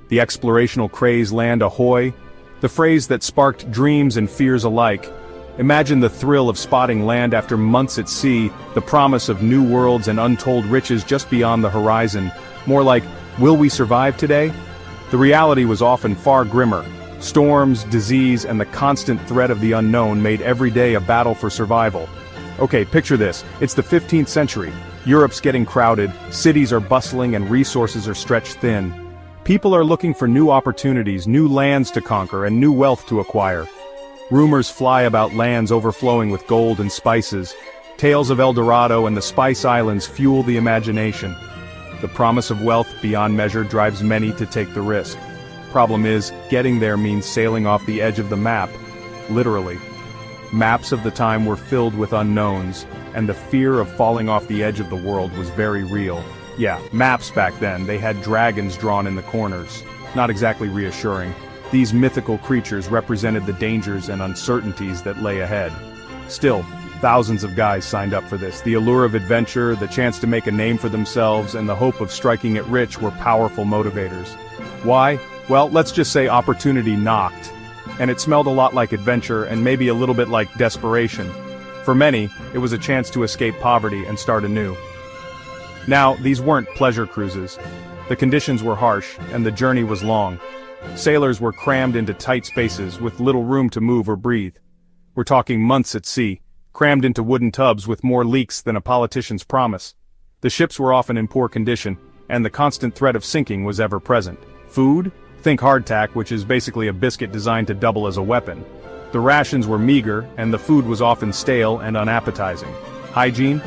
the explorational craze land ahoy, the phrase that sparked dreams and fears alike. Imagine the thrill of spotting land after months at sea, the promise of new worlds and untold riches just beyond the horizon. More like, will we survive today? The reality was often far grimmer. Storms, disease, and the constant threat of the unknown made every day a battle for survival. Okay, picture this. It's the 15th century. Europe's getting crowded, cities are bustling, and resources are stretched thin. People are looking for new opportunities, new lands to conquer, and new wealth to acquire. Rumors fly about lands overflowing with gold and spices. Tales of El Dorado and the Spice Islands fuel the imagination. The promise of wealth beyond measure drives many to take the risk. Problem is, getting there means sailing off the edge of the map. Literally. Maps of the time were filled with unknowns, and the fear of falling off the edge of the world was very real. Yeah, maps back then, they had dragons drawn in the corners. Not exactly reassuring. These mythical creatures represented the dangers and uncertainties that lay ahead. Still, thousands of guys signed up for this. The allure of adventure, the chance to make a name for themselves, and the hope of striking it rich were powerful motivators. Why? Well, let's just say opportunity knocked. And it smelled a lot like adventure and maybe a little bit like desperation. For many, it was a chance to escape poverty and start anew. Now, these weren't pleasure cruises. The conditions were harsh, and the journey was long. Sailors were crammed into tight spaces with little room to move or breathe. We're talking months at sea, crammed into wooden tubs with more leaks than a politician's promise. The ships were often in poor condition, and the constant threat of sinking was ever present. Food? Think hardtack, which is basically a biscuit designed to double as a weapon. The rations were meager, and the food was often stale and unappetizing. Hygiene?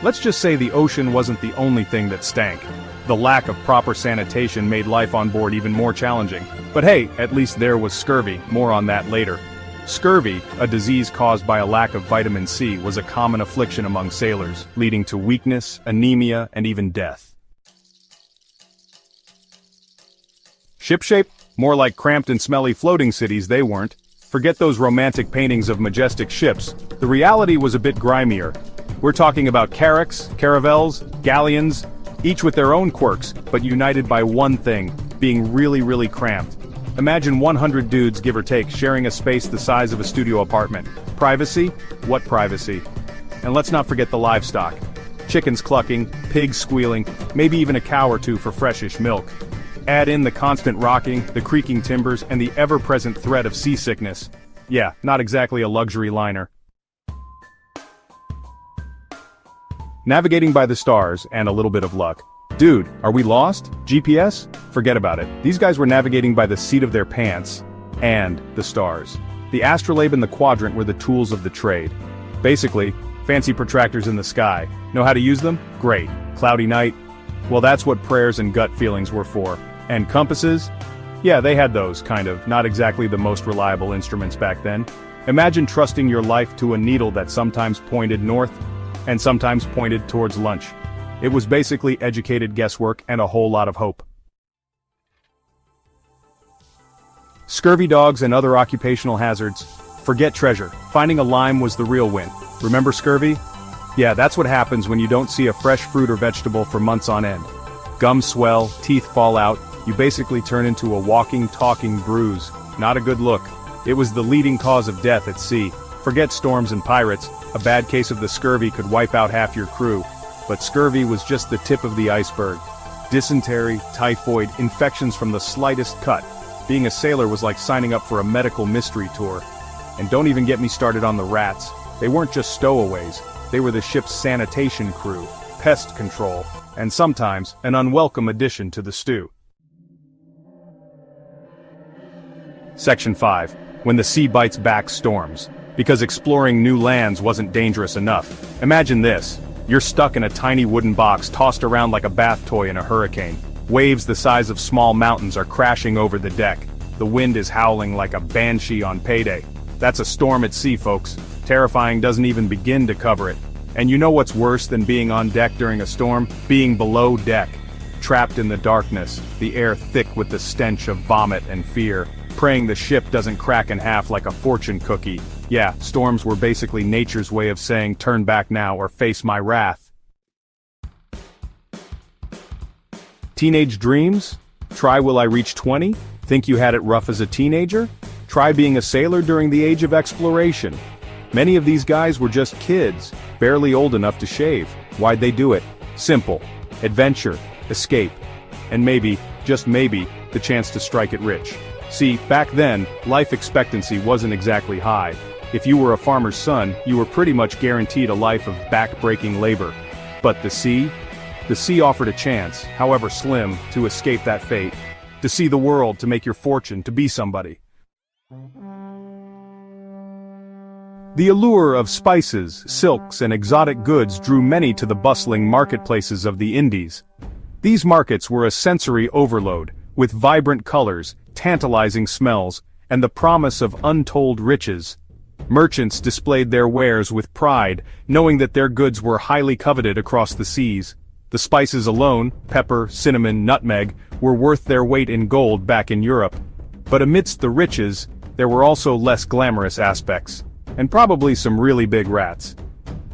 Let's just say the ocean wasn't the only thing that stank. The lack of proper sanitation made life on board even more challenging. But hey, at least there was scurvy, more on that later. Scurvy, a disease caused by a lack of vitamin C, was a common affliction among sailors, leading to weakness, anemia, and even death. Shipshape? More like cramped and smelly floating cities, they weren't. Forget those romantic paintings of majestic ships. The reality was a bit grimier. We're talking about carracks, caravels, galleons, each with their own quirks, but united by one thing, being really cramped. Imagine 100 dudes, give or take, sharing a space the size of a studio apartment. Privacy? What privacy? And let's not forget the livestock. Chickens clucking, pigs squealing, maybe even a cow or two for freshish milk. Add in the constant rocking, the creaking timbers, and the ever-present threat of seasickness. Yeah, not exactly a luxury liner. Navigating by the stars, and a little bit of luck. Dude, are we lost? GPS? Forget about it. These guys were navigating by the seat of their pants. And the stars. The astrolabe and the quadrant were the tools of the trade. Basically, fancy protractors in the sky. Know how to use them? Great. Cloudy night? Well, that's what prayers and gut feelings were for. And compasses? Yeah, they had those, kind of, not exactly the most reliable instruments back then. Imagine trusting your life to a needle that sometimes pointed north, and sometimes pointed towards lunch. It was basically educated guesswork and a whole lot of hope. Scurvy dogs and other occupational hazards. Forget treasure. Finding a lime was the real win. Remember scurvy? Yeah, that's what happens when you don't see a fresh fruit or vegetable for months on end. Gums swell, teeth fall out, you basically turn into a walking, talking bruise. Not a good look. It was the leading cause of death at sea. Forget storms and pirates, a bad case of the scurvy could wipe out half your crew. But scurvy was just the tip of the iceberg. Dysentery, typhoid, infections from the slightest cut. Being a sailor was like signing up for a medical mystery tour. And don't even get me started on the rats. They weren't just stowaways. They were the ship's sanitation crew, pest control, and sometimes an unwelcome addition to the stew. Section 5. When the sea bites back storms. Because exploring new lands wasn't dangerous enough. Imagine this. You're stuck in a tiny wooden box tossed around like a bath toy in a hurricane. Waves the size of small mountains are crashing over the deck. The wind is howling like a banshee on payday. That's a storm at sea, folks. Terrifying doesn't even begin to cover it. And you know what's worse than being on deck during a storm? Being below deck. Trapped in the darkness, the air thick with the stench of vomit and fear. Praying the ship doesn't crack in half like a fortune cookie. Yeah, storms were basically nature's way of saying turn back now or face my wrath. Teenage dreams? Try Will I Reach 20? Think you had it rough as a teenager? Try being a sailor during the age of exploration. Many of these guys were just kids, barely old enough to shave. Why'd they do it? Simple. Adventure, escape, and maybe, just maybe, the chance to strike it rich. See, back then, life expectancy wasn't exactly high. If you were a farmer's son, you were pretty much guaranteed a life of back-breaking labor. But the sea? The sea offered a chance, however slim, to escape that fate. To see the world, to make your fortune, to be somebody. The allure of spices, silks, and exotic goods drew many to the bustling marketplaces of the Indies. These markets were a sensory overload, with vibrant colors, tantalizing smells, and the promise of untold riches. Merchants displayed their wares with pride, knowing that their goods were highly coveted across the seas. The spices alone, pepper, cinnamon, nutmeg, were worth their weight in gold back in Europe. But amidst the riches, there were also less glamorous aspects, and probably some really big rats.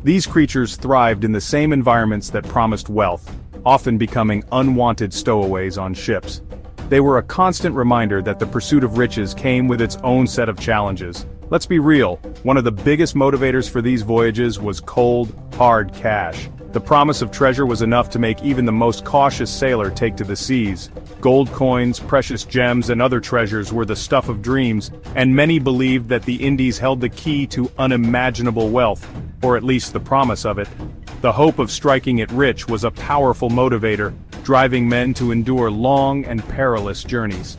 These creatures thrived in the same environments that promised wealth, often becoming unwanted stowaways on ships. They were a constant reminder that the pursuit of riches came with its own set of challenges. Let's be real, one of the biggest motivators for these voyages was cold, hard cash. The promise of treasure was enough to make even the most cautious sailor take to the seas. Gold coins, precious gems, and other treasures were the stuff of dreams, and many believed that the Indies held the key to unimaginable wealth, or at least the promise of it. The hope of striking it rich was a powerful motivator, driving men to endure long and perilous journeys.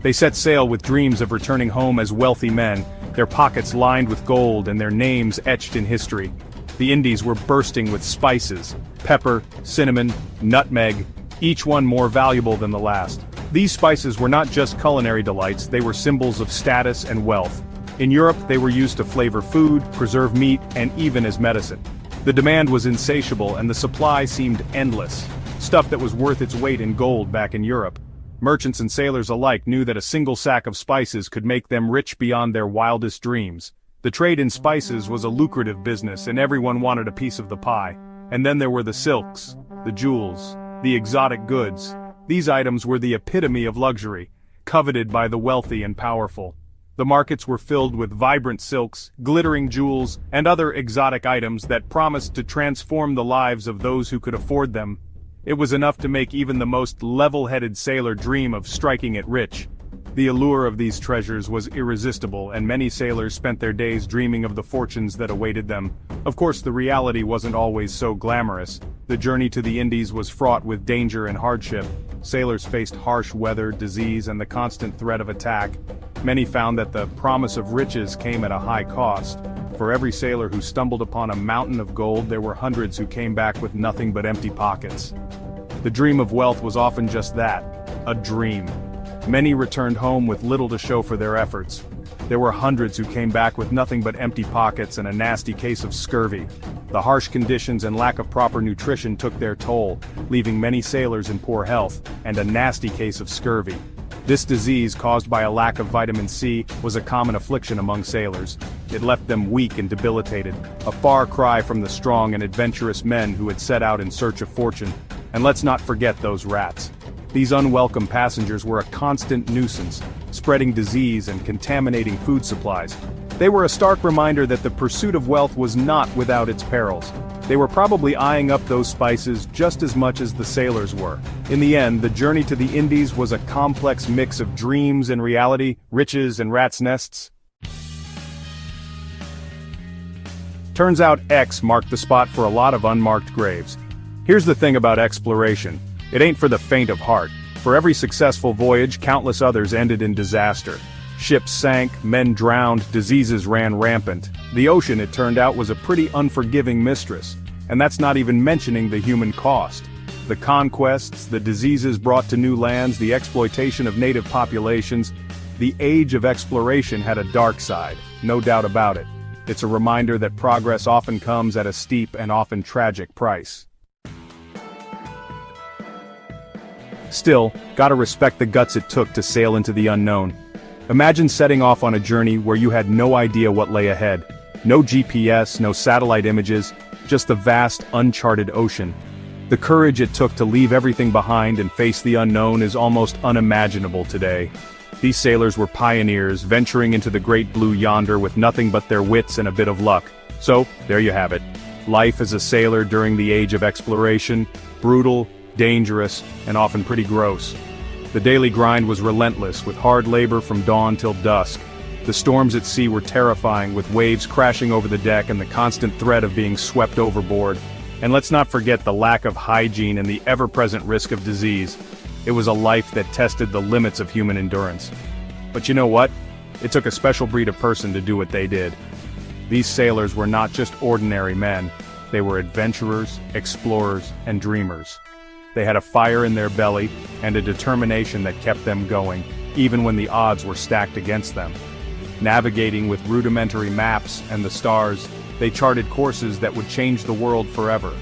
They set sail with dreams of returning home as wealthy men, their pockets lined with gold and their names etched in history. The Indies were bursting with spices, pepper, cinnamon, nutmeg, each one more valuable than the last. These spices were not just culinary delights, they were symbols of status and wealth. In Europe, they were used to flavor food, preserve meat, and even as medicine. The demand was insatiable and the supply seemed endless. Stuff that was worth its weight in gold back in Europe. Merchants and sailors alike knew that a single sack of spices could make them rich beyond their wildest dreams. The trade in spices was a lucrative business and everyone wanted a piece of the pie. And then there were the silks, the jewels, the exotic goods. These items were the epitome of luxury, coveted by the wealthy and powerful. The markets were filled with vibrant silks, glittering jewels, and other exotic items that promised to transform the lives of those who could afford them. It was enough to make even the most level-headed sailor dream of striking it rich. The allure of these treasures was irresistible, and many sailors spent their days dreaming of the fortunes that awaited them. Of course, the reality wasn't always so glamorous. The journey to the Indies was fraught with danger and hardship. Sailors faced harsh weather, disease, and the constant threat of attack. Many found that the promise of riches came at a high cost. For every sailor who stumbled upon a mountain of gold, there were hundreds who came back with nothing but empty pockets. The dream of wealth was often just that, a dream. Many returned home with little to show for their efforts. There were hundreds who came back with nothing but empty pockets and a nasty case of scurvy. The harsh conditions and lack of proper nutrition took their toll, leaving many sailors in poor health, and a nasty case of scurvy. This disease, caused by a lack of vitamin C, was a common affliction among sailors. It left them weak and debilitated, a far cry from the strong and adventurous men who had set out in search of fortune. And let's not forget those rats. These unwelcome passengers were a constant nuisance, spreading disease and contaminating food supplies. They were a stark reminder that the pursuit of wealth was not without its perils. They were probably eyeing up those spices just as much as the sailors were. In the end, the journey to the Indies was a complex mix of dreams and reality, riches and rats' nests. Turns out X marked the spot for a lot of unmarked graves. Here's the thing about exploration. It ain't for the faint of heart. For every successful voyage, countless others ended in disaster. Ships sank, men drowned, diseases ran rampant. The ocean, it turned out, was a pretty unforgiving mistress. And that's not even mentioning the human cost. The conquests, the diseases brought to new lands, the exploitation of native populations. The age of exploration had a dark side, no doubt about it. It's a reminder that progress often comes at a steep and often tragic price. Still, gotta respect the guts it took to sail into the unknown. Imagine setting off on a journey where you had no idea what lay ahead. No GPS, no satellite images, just the vast, uncharted ocean. The courage it took to leave everything behind and face the unknown is almost unimaginable today. These sailors were pioneers, venturing into the great blue yonder with nothing but their wits and a bit of luck. So, there you have it. Life as a sailor during the age of exploration, brutal, dangerous, and often pretty gross. The daily grind was relentless, with hard labor from dawn till dusk. The storms at sea were terrifying, with waves crashing over the deck and the constant threat of being swept overboard. And let's not forget the lack of hygiene and the ever-present risk of disease. It was a life that tested the limits of human endurance. But you know what? It took a special breed of person to do what they did. These sailors were not just ordinary men. They were adventurers, explorers, and dreamers. They had a fire in their belly and a determination that kept them going, even when the odds were stacked against them. Navigating with rudimentary maps and the stars, they charted courses that would change the world forever.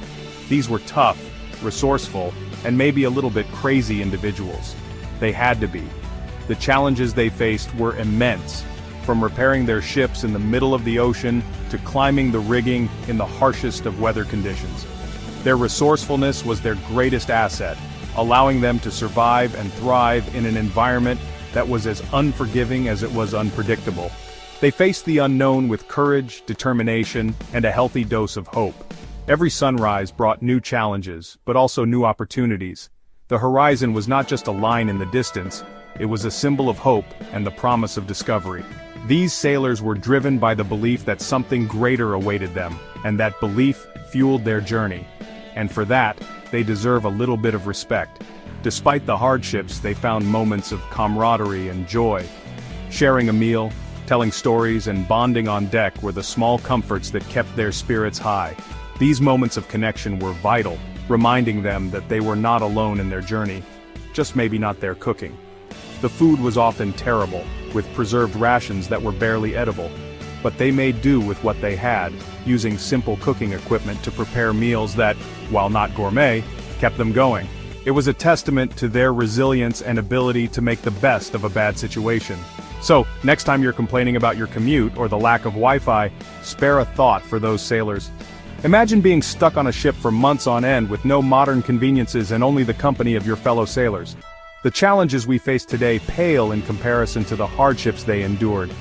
These were tough, resourceful, and maybe a little bit crazy individuals. They had to be. The challenges they faced were immense, from repairing their ships in the middle of the ocean to climbing the rigging in the harshest of weather conditions. Their resourcefulness was their greatest asset, allowing them to survive and thrive in an environment that was as unforgiving as it was unpredictable. They faced the unknown with courage, determination, and a healthy dose of hope. Every sunrise brought new challenges, but also new opportunities. The horizon was not just a line in the distance, it was a symbol of hope and the promise of discovery. These sailors were driven by the belief that something greater awaited them, and that belief fueled their journey. And for that, they deserve a little bit of respect. Despite the hardships, they found moments of camaraderie and joy. Sharing a meal, telling stories, and bonding on deck were the small comforts that kept their spirits high. These moments of connection were vital, reminding them that they were not alone in their journey, just maybe not their cooking. The food was often terrible, with preserved rations that were barely edible. But they made do with what they had, using simple cooking equipment to prepare meals that, while not gourmet, kept them going. It was a testament to their resilience and ability to make the best of a bad situation. So, next time you're complaining about your commute or the lack of Wi-Fi, spare a thought for those sailors. Imagine being stuck on a ship for months on end with no modern conveniences and only the company of your fellow sailors. The challenges we face today pale in comparison to the hardships they endured.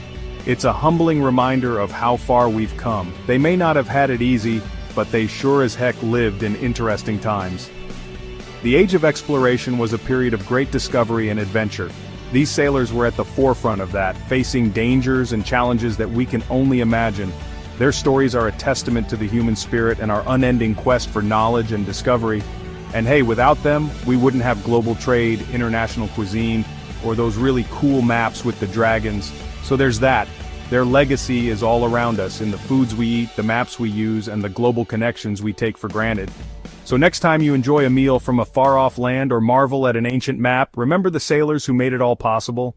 It's a humbling reminder of how far we've come. They may not have had it easy, but they sure as heck lived in interesting times. The age of exploration was a period of great discovery and adventure. These sailors were at the forefront of that, facing dangers and challenges that we can only imagine. Their stories are a testament to the human spirit and our unending quest for knowledge and discovery. And hey, without them, we wouldn't have global trade, international cuisine, or those really cool maps with the dragons. So there's that. Their legacy is all around us in the foods we eat, the maps we use, and the global connections we take for granted. So next time you enjoy a meal from a far-off land or marvel at an ancient map, remember the sailors who made it all possible.